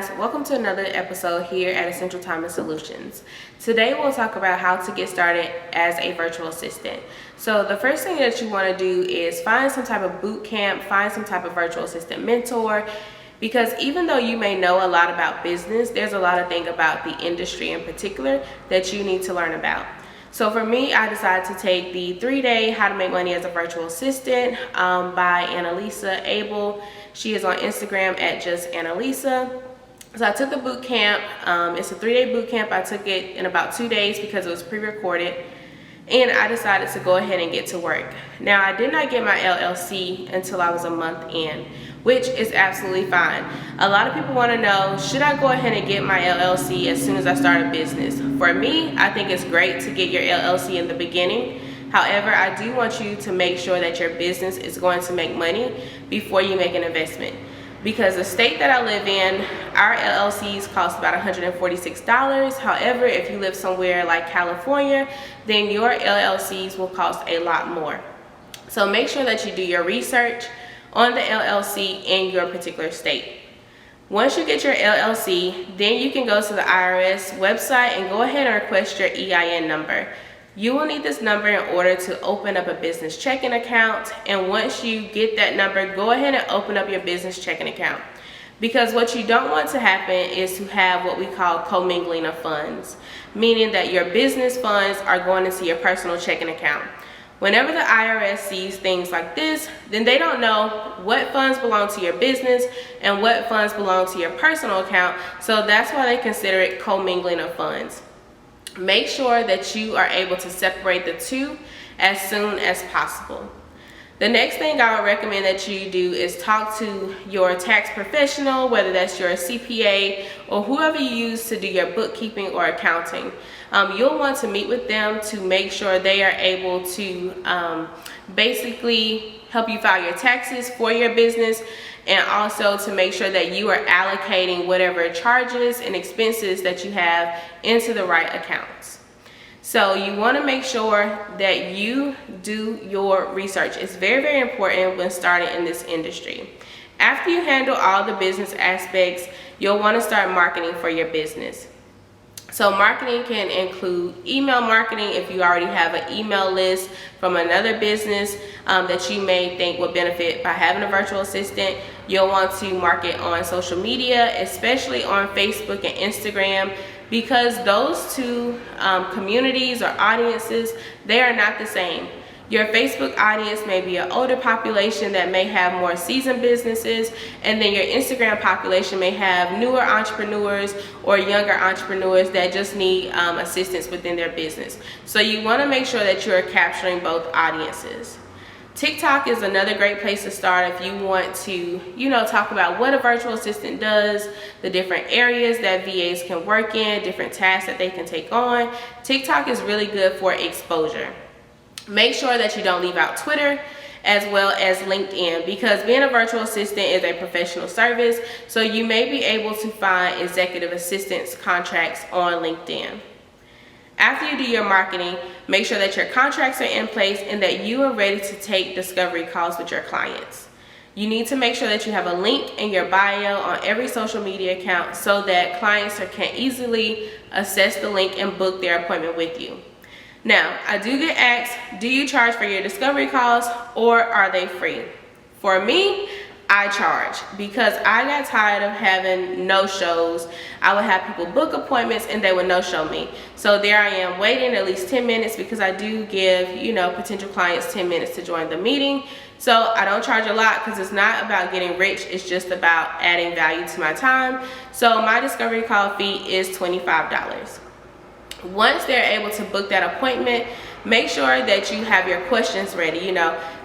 guys, welcome to another episode here at Essential Time and Solutions. Today we'll talk about how to get started as a virtual assistant. So the first thing that you want to do is find some type of boot camp, find some type of virtual assistant mentor, because even though you may know a lot about business, there's a lot of things about the industry in particular that you need to learn about. So for me, I decided to take the 3-day How to Make Money as a Virtual Assistant by Annalisa Abel. She is on Instagram at just Annalisa. So I took the boot camp. It's a 3-day boot camp. I took it in about 2 days because it was pre-recorded. And I decided to go ahead and get to work. Now, I did not get my LLC until I was a month in, which is absolutely fine. A lot of people want to know, should I go ahead and get my LLC as soon as I start a business? For me, I think it's great to get your LLC in the beginning. However, I do want you to make sure that your business is going to make money before you make an investment. Because the state that I live in, our LLCs cost about $146. However, if you live somewhere like California, then your LLCs will cost a lot more. So make sure that you do your research on the LLC in your particular state. Once you get your LLC, then you can go to the IRS website and go ahead and request your EIN number. You will need this number in order to open up a business checking account, and once you get that number, go ahead and open up your business checking account. Because what you don't want to happen is to have what we call commingling of funds, meaning that your business funds are going into your personal checking account. Whenever the IRS sees things like this, then they don't know what funds belong to your business and what funds belong to your personal account, so that's why they consider it commingling of funds. Make sure that you are able to separate the two as soon as possible. The next thing I would recommend that you do is talk to your tax professional, whether that's your CPA or whoever you use to do your bookkeeping or accounting. You'll want to meet with them to make sure they are able to basically help you file your taxes for your business, and also to make sure that you are allocating whatever charges and expenses that you have into the right accounts. So you want to make sure that you do your research. It's very, very important when starting in this industry. After you handle all the business aspects, you'll want to start marketing for your business. So marketing can include email marketing. If you already have an email list from another business that you may think would benefit by having a virtual assistant, you'll want to market on social media, especially on Facebook and Instagram, because those two communities or audiences, they are not the same. Your Facebook audience may be an older population that may have more seasoned businesses, and then your Instagram population may have newer entrepreneurs or younger entrepreneurs that just need assistance within their business. So you want to make sure that you are capturing both audiences. TikTok is another great place to start if you want to, talk about what a virtual assistant does, the different areas that VAs can work in, different tasks that they can take on. TikTok is really good for exposure. Make sure that you don't leave out Twitter as well as LinkedIn, because being a virtual assistant is a professional service, so you may be able to find executive assistance contracts on LinkedIn. After you do your marketing, make sure that your contracts are in place and that you are ready to take discovery calls with your clients. You need to make sure that you have a link in your bio on every social media account so that clients can easily access the link and book their appointment with you. Now, I do get asked, do you charge for your discovery calls or are they free? For me, I charge, because I got tired of having no-shows. I would have people book appointments and they would no-show me. So there I am waiting at least 10 minutes because I do give, potential clients 10 minutes to join the meeting. So I don't charge a lot because it's not about getting rich. It's just about adding value to my time. So my discovery call fee is $25. Once they're able to book that appointment, make sure that you have your questions ready.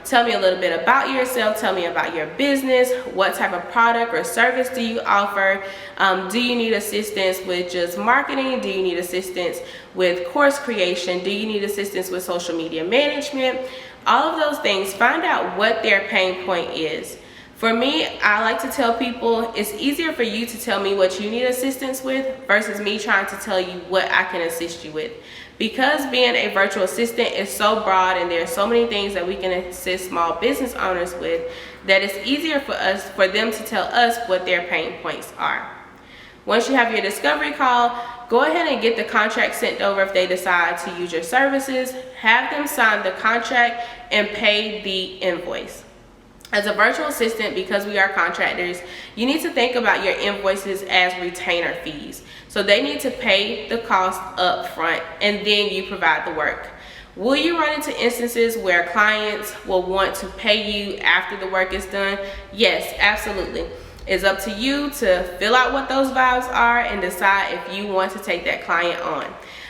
Tell me a little bit about yourself. Tell me about your business. What type of product or service do you offer? Do you need assistance with just marketing? Do you need assistance with course creation? Do you need assistance with social media management? All of those things. Find out what their pain point is. For me, I like to tell people it's easier for you to tell me what you need assistance with versus me trying to tell you what I can assist you with. Because being a virtual assistant is so broad and there are so many things that we can assist small business owners with, that it's easier for them to tell us what their pain points are. Once you have your discovery call, go ahead and get the contract sent over if they decide to use your services. Have them sign the contract and pay the invoice. As a virtual assistant, because we are contractors, you need to think about your invoices as retainer fees. So they need to pay the cost up front and then you provide the work. Will you run into instances where clients will want to pay you after the work is done? Yes, absolutely. It's up to you to fill out what those vows are and decide if you want to take that client on.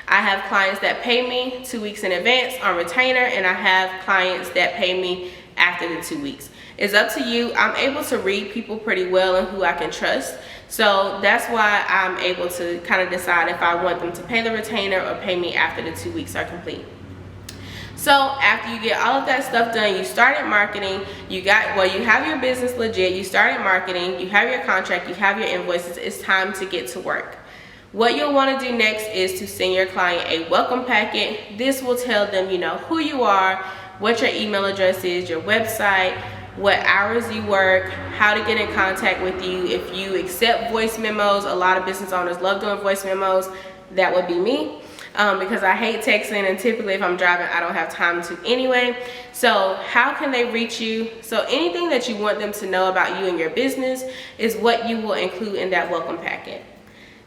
I have clients that pay me 2 weeks in advance on retainer, and I have clients that pay me after the 2 weeks. It's up to you. I'm able to read people pretty well and who I can trust. So that's why I'm able to kind of decide if I want them to pay the retainer or pay me after the 2 weeks are complete. So after you get all of that stuff done, you started marketing, you have your business legit, you started marketing, you have your contract, you have your invoices, it's time to get to work. What you'll want to do next is to send your client a welcome packet. This will tell them, who you are, what your email address is, your website, what hours you work, how to get in contact with you. If you accept voice memos, a lot of business owners love doing voice memos. That would be me. Because I hate texting, and typically if I'm driving I don't have time to anyway. So how can they reach you? So anything that you want them to know about you and your business is what you will include in that welcome packet.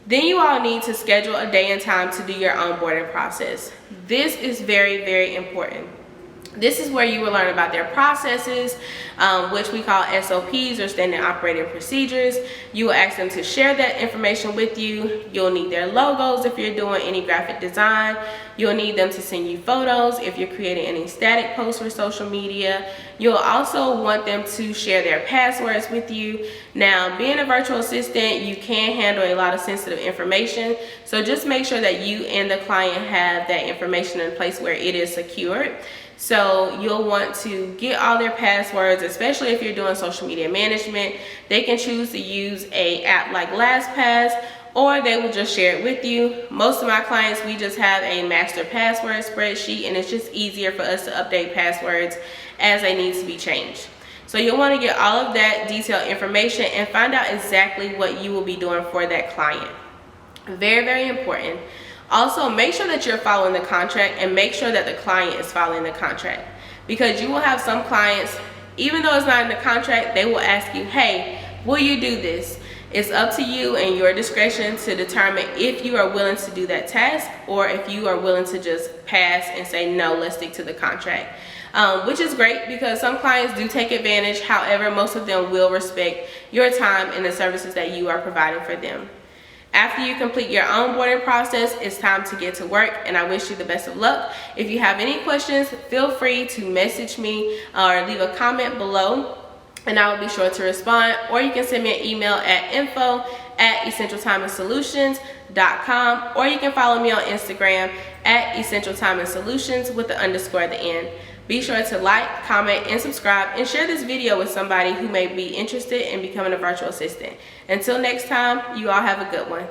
Then you all need to schedule a day and time to do your onboarding process. This is very, very important. This is where you will learn about their processes, which we call SOPs or standard operating procedures. You will ask them to share that information with you. You'll need their logos if you're doing any graphic design. You'll need them to send you photos if you're creating any static posts for social media. You'll also want them to share their passwords with you. Now, being a virtual assistant, you can handle a lot of sensitive information. So just make sure that you and the client have that information in a place where it is secured. So you'll want to get all their passwords, especially if you're doing social media management. They can choose to use an app like LastPass, or they will just share it with you. Most of my clients, we just have a master password spreadsheet, and it's just easier for us to update passwords as they need to be changed. So you'll want to get all of that detailed information and find out exactly what you will be doing for that client. Very, very important. Also, make sure that you're following the contract and make sure that the client is following the contract, because you will have some clients, even though it's not in the contract, they will ask you, hey, will you do this? It's up to you and your discretion to determine if you are willing to do that task or if you are willing to just pass and say, no, let's stick to the contract. Which is great because some clients do take advantage. However, most of them will respect your time and the services that you are providing for them. After you complete your onboarding process, it's time to get to work, and I wish you the best of luck. If you have any questions, feel free to message me or leave a comment below, and I will be sure to respond. Or you can send me an email at info@essentialtimeandsolutions.com, or you can follow me on Instagram at essentialtimeandsolutions with the _ at the end. Be sure to like, comment, and subscribe, and share this video with somebody who may be interested in becoming a virtual assistant. Until next time, you all have a good one.